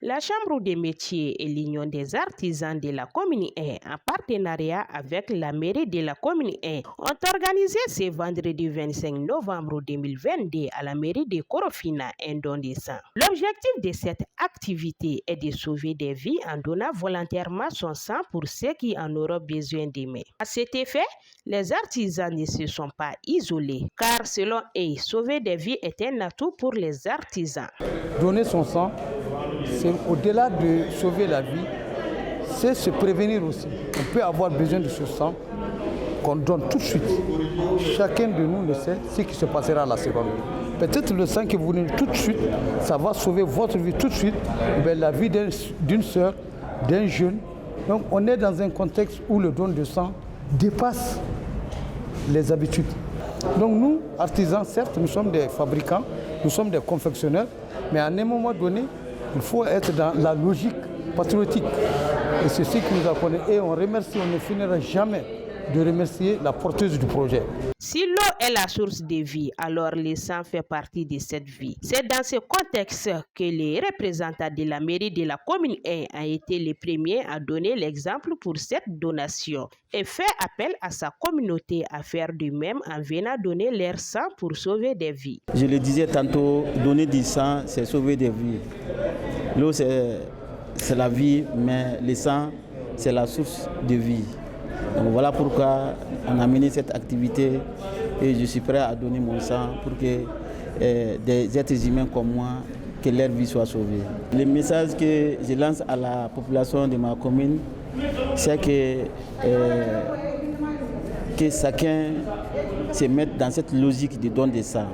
La Chambre des métiers et l'Union des artisans de la commune 1, en partenariat avec la mairie de la commune 1, ont organisé ce vendredi 25 novembre 2022 à la mairie de Korofina un don de sang. L'objectif de cette activité est de sauver des vies en donnant volontairement son sang pour ceux qui en auront besoin demain. À cet effet, les artisans ne se sont pas isolés, car selon eux, sauver des vies est un atout pour les artisans. Donner son sang, c'est au-delà de sauver la vie, c'est se prévenir aussi. On peut avoir besoin de ce sang qu'on donne tout de suite. Chacun de nous le sait ce qui se passera à la seconde. Peut-être le sang que vous donnez tout de suite, ça va sauver votre vie tout de suite, la vie d'une sœur, d'un jeune. Donc on est dans un contexte où le don de sang dépasse les habitudes. Donc nous, artisans, certes, nous sommes des fabricants, nous sommes des confectionneurs, mais à un moment donné, il faut être dans la logique patriotique. Et c'est ce qui nous apprenait. Et on remercie, on ne finira jamais de remercier la porteuse du projet. Si l'eau est la source de vie, alors le sang fait partie de cette vie. C'est dans ce contexte que les représentants de la mairie de la commune 1 ont été les premiers à donner l'exemple pour cette donation et fait appel à sa communauté à faire de même en venant donner leur sang pour sauver des vies. Je le disais tantôt, donner du sang, c'est sauver des vies. L'eau, c'est la vie, mais le sang, c'est la source de vie. Donc voilà pourquoi on a mené cette activité et je suis prêt à donner mon sang pour que des êtres humains comme moi, que leur vie soit sauvée. Le message que je lance à la population de ma commune, c'est que chacun se mette dans cette logique de don de sang.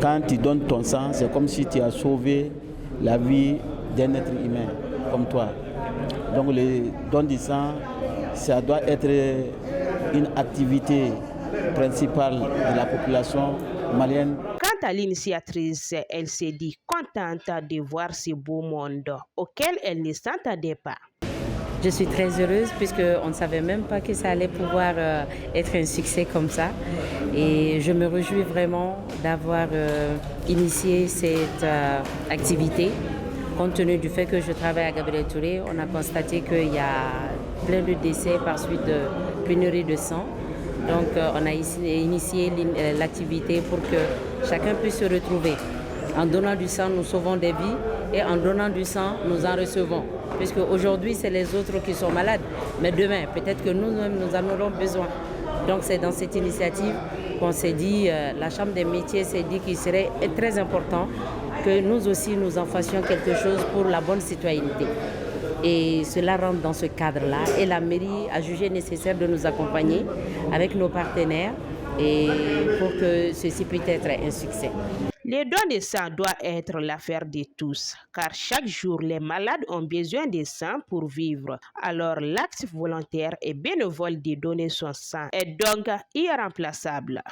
Quand tu donnes ton sang, c'est comme si tu as sauvé la vie d'un être humain comme toi. Donc le don du sang, ça doit être une activité principale de la population malienne. Quant à l'initiatrice, elle s'est dit contente de voir ce beau monde auquel elle ne s'attendait pas. Je suis très heureuse puisqu'on ne savait même pas que ça allait pouvoir être un succès comme ça. Et je me réjouis vraiment d'avoir initié cette activité. Compte tenu du fait que je travaille à Gabriel Touré, on a constaté qu'il y a plein de décès par suite de pénurie de sang. Donc on a initié l'activité pour que chacun puisse se retrouver. En donnant du sang, nous sauvons des vies et en donnant du sang, nous en recevons. Puisque aujourd'hui, c'est les autres qui sont malades. Mais demain, peut-être que nous-mêmes, nous en aurons besoin. Donc c'est dans cette initiative qu'on s'est dit, la Chambre des métiers s'est dit qu'il serait très important que nous aussi, nous en fassions quelque chose pour la bonne citoyenneté. Et cela rentre dans ce cadre-là. Et la mairie a jugé nécessaire de nous accompagner avec nos partenaires et pour que ceci puisse être un succès. Le don de sang doit être l'affaire de tous, car chaque jour, les malades ont besoin de sang pour vivre. Alors, l'acte volontaire et bénévole de donner son sang est donc irremplaçable.